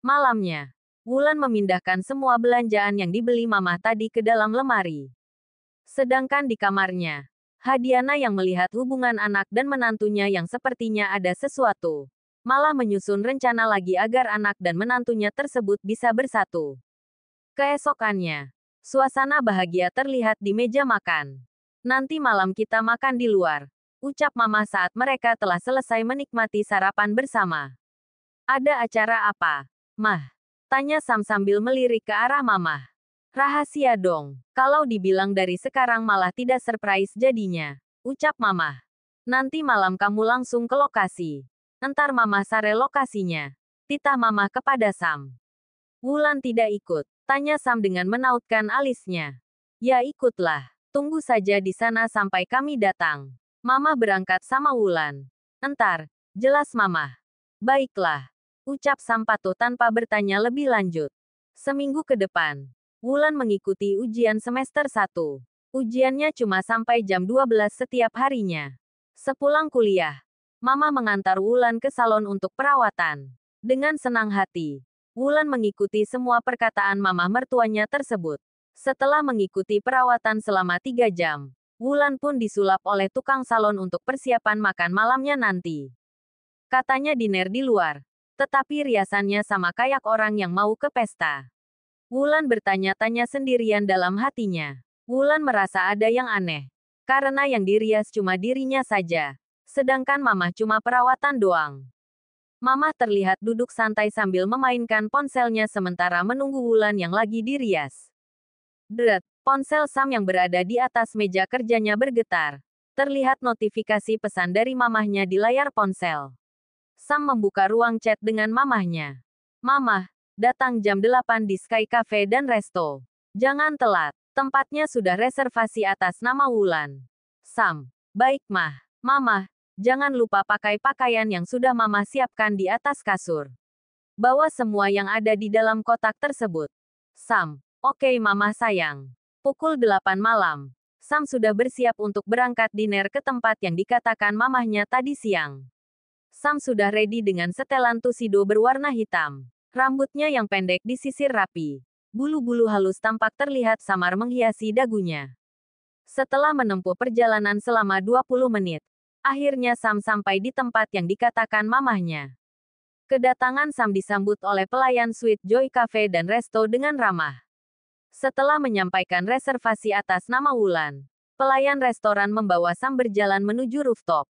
Malamnya, Wulan memindahkan semua belanjaan yang dibeli Mamah tadi ke dalam lemari. Sedangkan di kamarnya, Hadiana yang melihat hubungan anak dan menantunya yang sepertinya ada sesuatu, malah menyusun rencana lagi agar anak dan menantunya tersebut bisa bersatu. Keesokannya, suasana bahagia terlihat di meja makan. Nanti malam kita makan di luar, ucap Mama saat mereka telah selesai menikmati sarapan bersama. Ada acara apa, Mah? Tanya Sam sambil melirik ke arah Mama. Rahasia dong. Kalau dibilang dari sekarang malah tidak surprise jadinya. Ucap Mama. Nanti malam kamu langsung ke lokasi. Entar Mama sare lokasinya. Titah Mama kepada Sam. Wulan tidak ikut. Tanya Sam dengan menautkan alisnya. Ya ikutlah. Tunggu saja di sana sampai kami datang. Mama berangkat sama Wulan. Entar. Jelas Mama. Baiklah. Ucap Sam patuh tanpa bertanya lebih lanjut. Seminggu ke depan. Wulan mengikuti ujian semester 1. Ujiannya cuma sampai jam 12 setiap harinya. Sepulang kuliah, Mama mengantar Wulan ke salon untuk perawatan. Dengan senang hati, Wulan mengikuti semua perkataan Mama mertuanya tersebut. Setelah mengikuti perawatan selama 3 jam, Wulan pun disulap oleh tukang salon untuk persiapan makan malamnya nanti. Katanya dinner di luar, tetapi riasannya sama kayak orang yang mau ke pesta. Wulan bertanya-tanya sendirian dalam hatinya. Wulan merasa ada yang aneh. Karena yang dirias cuma dirinya saja. Sedangkan Mamah cuma perawatan doang. Mamah terlihat duduk santai sambil memainkan ponselnya sementara menunggu Wulan yang lagi dirias. Dret, ponsel Sam yang berada di atas meja kerjanya bergetar. Terlihat notifikasi pesan dari mamahnya di layar ponsel. Sam membuka ruang chat dengan mamahnya. Mamah, datang jam 8 di Sky Cafe dan Resto. Jangan telat, tempatnya sudah reservasi atas nama Wulan. Sam, baik Mah. Mama, Jangan lupa pakai pakaian yang sudah Mama siapkan di atas kasur. Bawa semua yang ada di dalam kotak tersebut. Sam. Oke Mama sayang. Pukul 8 malam. Sam sudah bersiap untuk berangkat diner ke tempat yang dikatakan mamahnya tadi siang. Sam sudah ready dengan setelan tuxedo berwarna hitam. Rambutnya yang pendek disisir rapi. Bulu-bulu halus tampak terlihat samar menghiasi dagunya. Setelah menempuh perjalanan selama 20 menit, akhirnya Sam sampai di tempat yang dikatakan mamahnya. Kedatangan Sam disambut oleh pelayan Sweet Joy Cafe dan Resto dengan ramah. Setelah menyampaikan reservasi atas nama Wulan, pelayan restoran membawa Sam berjalan menuju rooftop.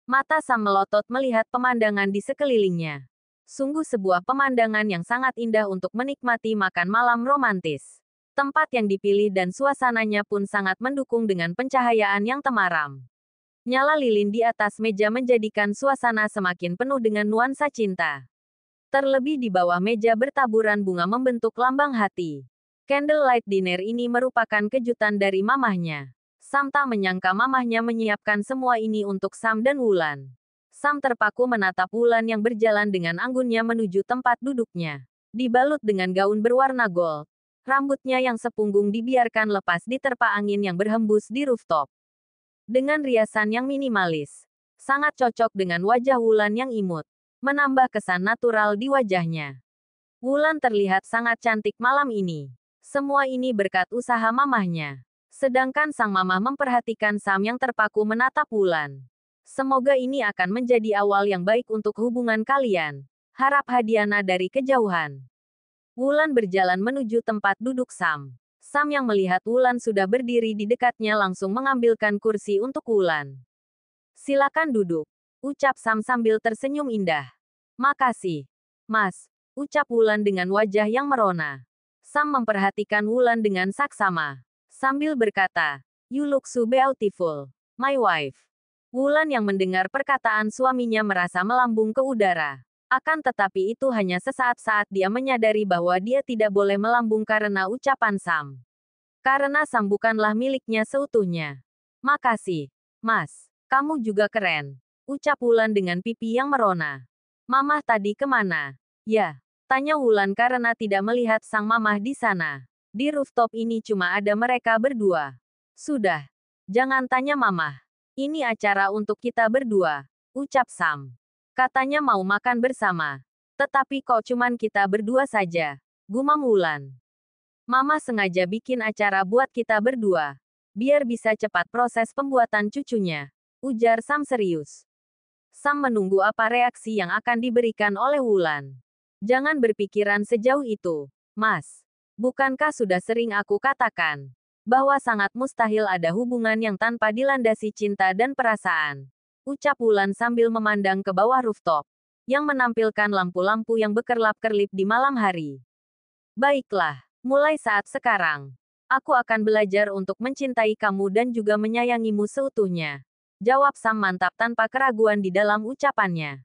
Mata Sam melotot melihat pemandangan di sekelilingnya. Sungguh sebuah pemandangan yang sangat indah untuk menikmati makan malam romantis. Tempat yang dipilih dan suasananya pun sangat mendukung dengan pencahayaan yang temaram. Nyala lilin di atas meja menjadikan suasana semakin penuh dengan nuansa cinta. Terlebih di bawah meja bertaburan bunga membentuk lambang hati. Candlelight dinner ini merupakan kejutan dari mamahnya. Sam tak menyangka mamahnya menyiapkan semua ini untuk Sam dan Wulan. Sam terpaku menatap Wulan yang berjalan dengan anggunnya menuju tempat duduknya. Dibalut dengan gaun berwarna gold. Rambutnya yang sepunggung dibiarkan lepas diterpa angin yang berhembus di rooftop. Dengan riasan yang minimalis. Sangat cocok dengan wajah Wulan yang imut. Menambah kesan natural di wajahnya. Wulan terlihat sangat cantik malam ini. Semua ini berkat usaha mamahnya. Sedangkan sang mamah memperhatikan Sam yang terpaku menatap Wulan. Semoga ini akan menjadi awal yang baik untuk hubungan kalian. Harap Hadiana dari kejauhan. Wulan berjalan menuju tempat duduk Sam. Sam yang melihat Wulan sudah berdiri di dekatnya langsung mengambilkan kursi untuk Wulan. Silakan duduk. Ucap Sam sambil tersenyum indah. Makasih. Mas. Ucap Wulan dengan wajah yang merona. Sam memperhatikan Wulan dengan saksama. Sambil berkata, "You look so beautiful, my wife." Wulan yang mendengar perkataan suaminya merasa melambung ke udara. Akan tetapi itu hanya sesaat saat dia menyadari bahwa dia tidak boleh melambung karena ucapan Sam. Karena Sam bukanlah miliknya seutuhnya. Makasih, Mas. Kamu juga keren. Ucap Wulan dengan pipi yang merona. Mamah tadi kemana? Ya, tanya Wulan karena tidak melihat sang mamah di sana. Di rooftop ini cuma ada mereka berdua. Sudah. Jangan tanya mamah. Ini acara untuk kita berdua. Ucap Sam. Katanya mau makan bersama. Tetapi kok cuman kita berdua saja. Gumam Wulan. Mama sengaja bikin acara buat kita berdua. Biar bisa cepat proses pembuatan cucunya. Ujar Sam serius. Sam menunggu apa reaksi yang akan diberikan oleh Wulan. Jangan berpikiran sejauh itu, Mas. Bukankah sudah sering aku katakan bahwa sangat mustahil ada hubungan yang tanpa dilandasi cinta dan perasaan? Ucap Wulan sambil memandang ke bawah rooftop, yang menampilkan lampu-lampu yang berkerlap-kerlip di malam hari. Baiklah, mulai saat sekarang, aku akan belajar untuk mencintai kamu dan juga menyayangimu seutuhnya. Jawab Sam mantap tanpa keraguan di dalam ucapannya.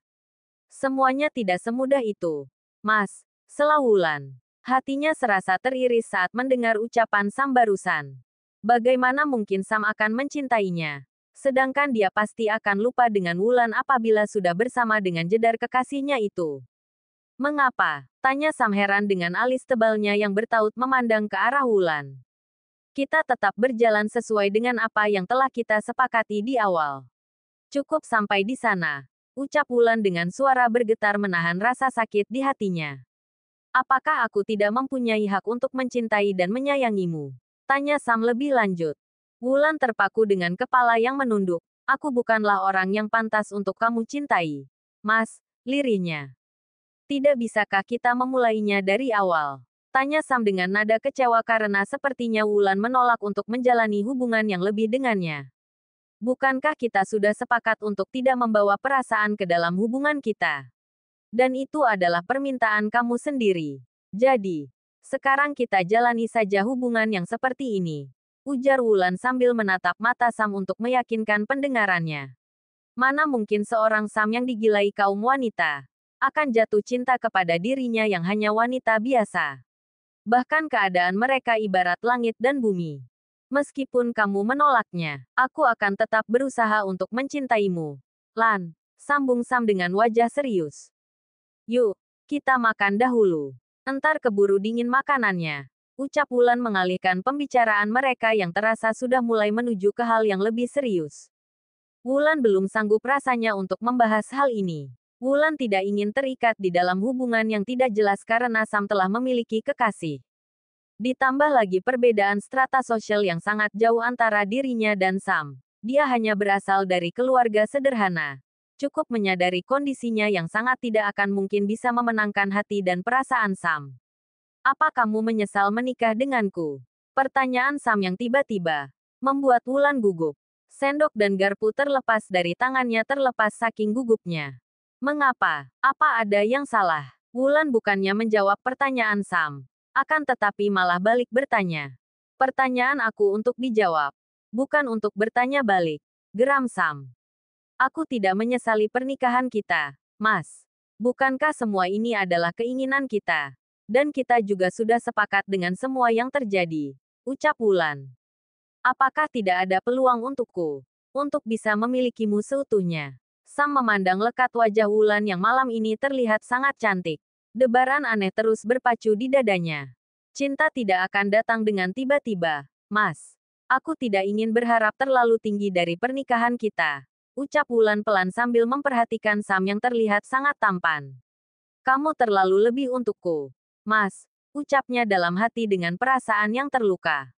Semuanya tidak semudah itu, Mas, sela Wulan. Hatinya serasa teriris saat mendengar ucapan Sam barusan. Bagaimana mungkin Sam akan mencintainya? Sedangkan dia pasti akan lupa dengan Wulan apabila sudah bersama dengan jedar kekasihnya itu. Mengapa? Tanya Sam heran dengan alis tebalnya yang bertaut memandang ke arah Wulan. Kita tetap berjalan sesuai dengan apa yang telah kita sepakati di awal. Cukup sampai di sana. Ucap Wulan dengan suara bergetar menahan rasa sakit di hatinya. Apakah aku tidak mempunyai hak untuk mencintai dan menyayangimu? Tanya Sam lebih lanjut. Wulan terpaku dengan kepala yang menunduk. Aku bukanlah orang yang pantas untuk kamu cintai. Mas, lirihnya. Tidak bisakah kita memulainya dari awal? Tanya Sam dengan nada kecewa karena sepertinya Wulan menolak untuk menjalani hubungan yang lebih dengannya. Bukankah kita sudah sepakat untuk tidak membawa perasaan ke dalam hubungan kita? Dan itu adalah permintaan kamu sendiri. Jadi, sekarang kita jalani saja hubungan yang seperti ini. Ujar Wulan sambil menatap mata Sam untuk meyakinkan pendengarannya. Mana mungkin seorang Sam yang digilai kaum wanita akan jatuh cinta kepada dirinya yang hanya wanita biasa. Bahkan keadaan mereka ibarat langit dan bumi. Meskipun kamu menolaknya, aku akan tetap berusaha untuk mencintaimu. Lan, sambung Sam dengan wajah serius. Yuk, kita makan dahulu. Entar keburu dingin makanannya. Ucap Wulan mengalihkan pembicaraan mereka yang terasa sudah mulai menuju ke hal yang lebih serius. Wulan belum sanggup rasanya untuk membahas hal ini. Wulan tidak ingin terikat di dalam hubungan yang tidak jelas karena Sam telah memiliki kekasih. Ditambah lagi perbedaan strata sosial yang sangat jauh antara dirinya dan Sam. Dia hanya berasal dari keluarga sederhana. Cukup menyadari kondisinya yang sangat tidak akan mungkin bisa memenangkan hati dan perasaan Sam. Apa kamu menyesal menikah denganku? Pertanyaan Sam yang tiba-tiba membuat Wulan gugup. Sendok dan garpu terlepas dari tangannya terlepas saking gugupnya. Mengapa? Apa ada yang salah? Wulan bukannya menjawab pertanyaan Sam. Akan tetapi malah balik bertanya. Pertanyaan aku untuk dijawab. Bukan untuk bertanya balik. Geram Sam. Aku tidak menyesali pernikahan kita, Mas. Bukankah semua ini adalah keinginan kita? Dan kita juga sudah sepakat dengan semua yang terjadi. Ucap Wulan. Apakah tidak ada peluang untukku? Untuk bisa memilikimu seutuhnya. Sam memandang lekat wajah Wulan yang malam ini terlihat sangat cantik. Debaran aneh terus berpacu di dadanya. Cinta tidak akan datang dengan tiba-tiba, Mas. Aku tidak ingin berharap terlalu tinggi dari pernikahan kita. Ucap Wulan pelan sambil memperhatikan Sam yang terlihat sangat tampan. Kamu terlalu lebih untukku, Mas. Ucapnya dalam hati dengan perasaan yang terluka.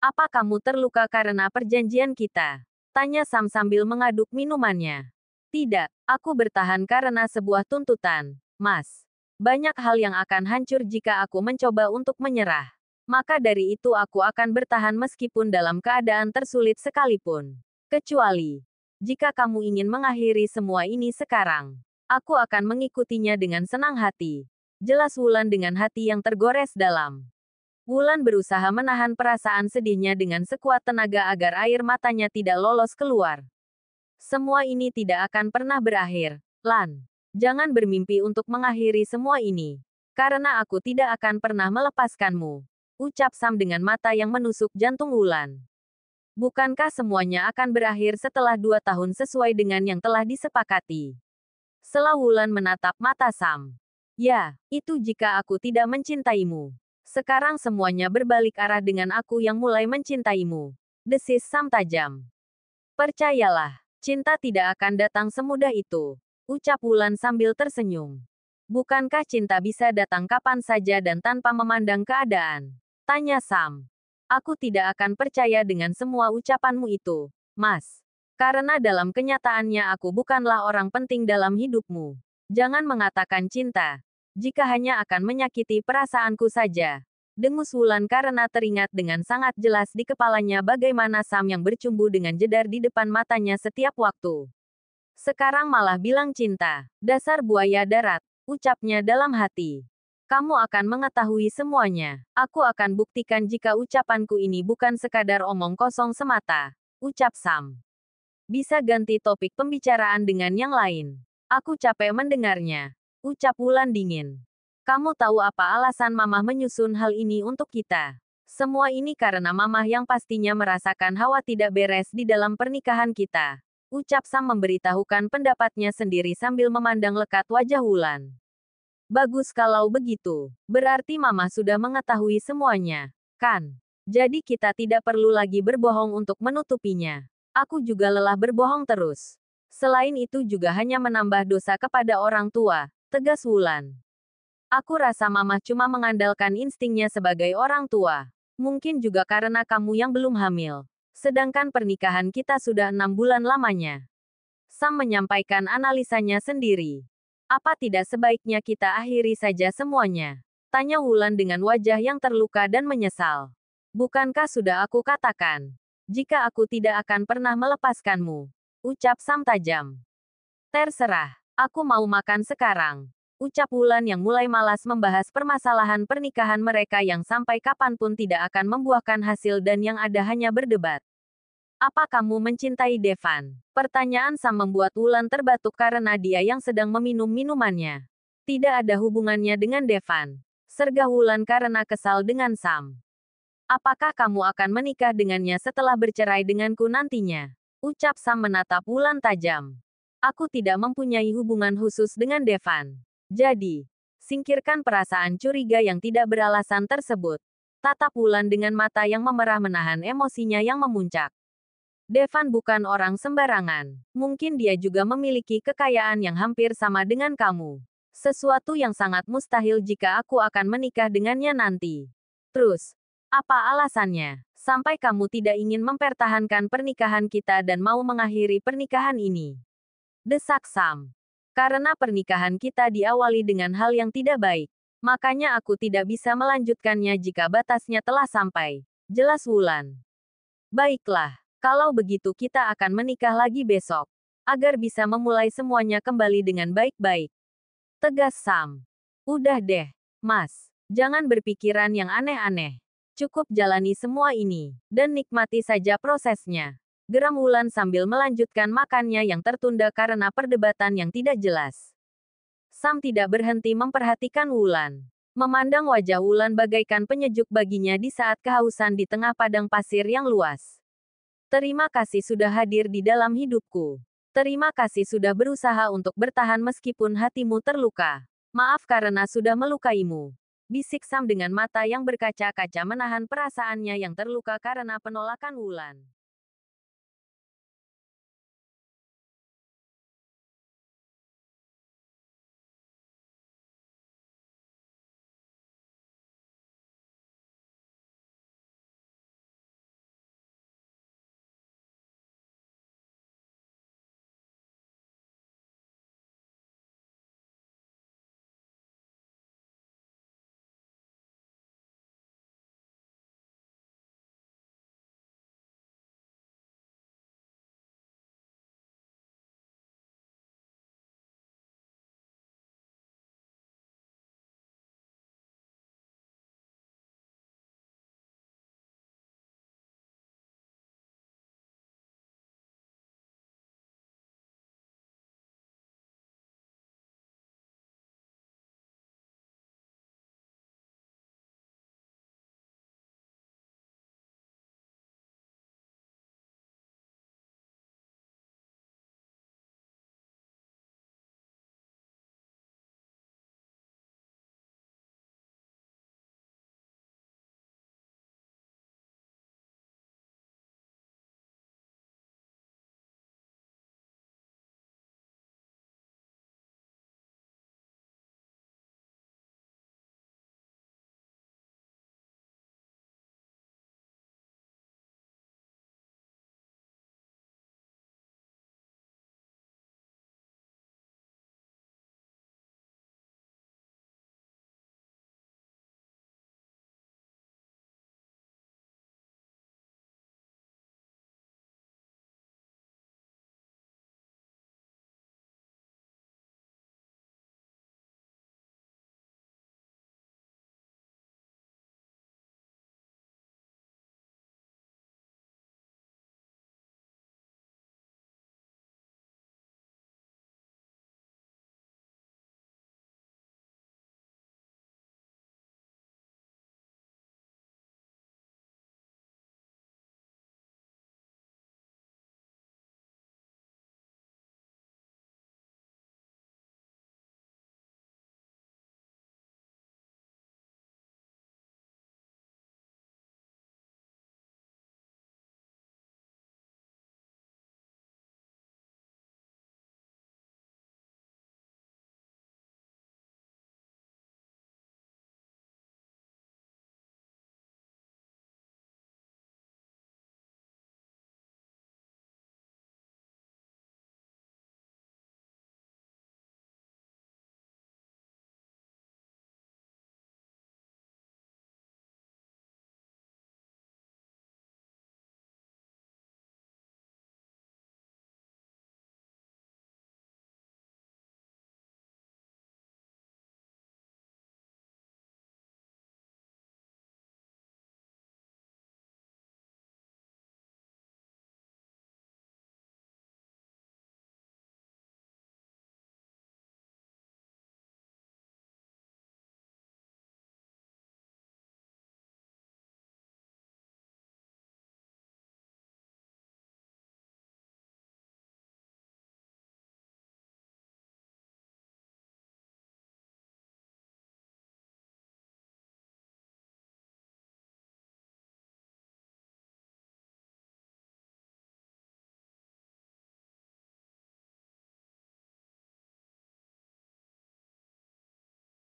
Apa kamu terluka karena perjanjian kita? Tanya Sam sambil mengaduk minumannya. Tidak, aku bertahan karena sebuah tuntutan, Mas. Banyak hal yang akan hancur jika aku mencoba untuk menyerah. Maka dari itu aku akan bertahan meskipun dalam keadaan tersulit sekalipun. Kecuali, jika kamu ingin mengakhiri semua ini sekarang, aku akan mengikutinya dengan senang hati. Jelas Wulan dengan hati yang tergores dalam. Wulan berusaha menahan perasaan sedihnya dengan sekuat tenaga agar air matanya tidak lolos keluar. Semua ini tidak akan pernah berakhir, Lan. Jangan bermimpi untuk mengakhiri semua ini. Karena aku tidak akan pernah melepaskanmu. Ucap Sam dengan mata yang menusuk jantung Wulan. Bukankah semuanya akan berakhir setelah 2 tahun sesuai dengan yang telah disepakati? Setelah Wulan menatap mata Sam. Ya, itu jika aku tidak mencintaimu. Sekarang semuanya berbalik arah dengan aku yang mulai mencintaimu. Desis Sam tajam. Percayalah. Cinta tidak akan datang semudah itu. Ucap Wulan sambil tersenyum. Bukankah cinta bisa datang kapan saja dan tanpa memandang keadaan? Tanya Sam. Aku tidak akan percaya dengan semua ucapanmu itu, Mas. Karena dalam kenyataannya aku bukanlah orang penting dalam hidupmu. Jangan mengatakan cinta. Jika hanya akan menyakiti perasaanku saja. Dengus Wulan karena teringat dengan sangat jelas di kepalanya bagaimana Sam yang bercumbu dengan jedar di depan matanya setiap waktu. Sekarang malah bilang cinta. Dasar buaya darat, ucapnya dalam hati. Kamu akan mengetahui semuanya. Aku akan buktikan jika ucapanku ini bukan sekadar omong kosong semata. Ucap Sam. Bisa ganti topik pembicaraan dengan yang lain. Aku capek mendengarnya. Ucap Wulan dingin. Kamu tahu apa alasan Mamah menyusun hal ini untuk kita? Semua ini karena Mamah yang pastinya merasakan hawa tidak beres di dalam pernikahan kita. Ucap Sam memberitahukan pendapatnya sendiri sambil memandang lekat wajah Wulan. Bagus kalau begitu. Berarti Mamah sudah mengetahui semuanya, kan? Jadi kita tidak perlu lagi berbohong untuk menutupinya. Aku juga lelah berbohong terus. Selain itu juga hanya menambah dosa kepada orang tua, tegas Wulan. Aku rasa Mamah cuma mengandalkan instingnya sebagai orang tua. Mungkin juga karena kamu yang belum hamil. Sedangkan pernikahan kita sudah 6 bulan lamanya. Sam menyampaikan analisanya sendiri. Apa tidak sebaiknya kita akhiri saja semuanya? Tanya Wulan dengan wajah yang terluka dan menyesal. Bukankah sudah aku katakan? Jika aku tidak akan pernah melepaskanmu. Ucap Sam tajam. Terserah. Aku mau makan sekarang. Ucap Wulan yang mulai malas membahas permasalahan pernikahan mereka yang sampai kapanpun tidak akan membuahkan hasil dan yang ada hanya berdebat. Apa kamu mencintai Devan? Pertanyaan Sam membuat Wulan terbatuk karena dia yang sedang meminum minumannya. Tidak ada hubungannya dengan Devan. Sergah Wulan karena kesal dengan Sam. Apakah kamu akan menikah dengannya setelah bercerai denganku nantinya? Ucap Sam menatap Wulan tajam. Aku tidak mempunyai hubungan khusus dengan Devan. Jadi, singkirkan perasaan curiga yang tidak beralasan tersebut. Tatap Wulan dengan mata yang memerah menahan emosinya yang memuncak. Devan bukan orang sembarangan. Mungkin dia juga memiliki kekayaan yang hampir sama dengan kamu. Sesuatu yang sangat mustahil jika aku akan menikah dengannya nanti. Terus, apa alasannya? Sampai kamu tidak ingin mempertahankan pernikahan kita dan mau mengakhiri pernikahan ini. Desak Sam. Karena pernikahan kita diawali dengan hal yang tidak baik. Makanya aku tidak bisa melanjutkannya jika batasnya telah sampai. Jelas Wulan. Baiklah, kalau begitu kita akan menikah lagi besok. Agar bisa memulai semuanya kembali dengan baik-baik. Tegas Sam. Udah deh, Mas. Jangan berpikiran yang aneh-aneh. Cukup jalani semua ini, dan nikmati saja prosesnya. Geram Wulan sambil melanjutkan makannya yang tertunda karena perdebatan yang tidak jelas. Sam tidak berhenti memperhatikan Wulan. Memandang wajah Wulan bagaikan penyejuk baginya di saat kehausan di tengah padang pasir yang luas. Terima kasih sudah hadir di dalam hidupku. Terima kasih sudah berusaha untuk bertahan meskipun hatimu terluka. Maaf karena sudah melukaimu. Bisik Sam dengan mata yang berkaca-kaca menahan perasaannya yang terluka karena penolakan Wulan.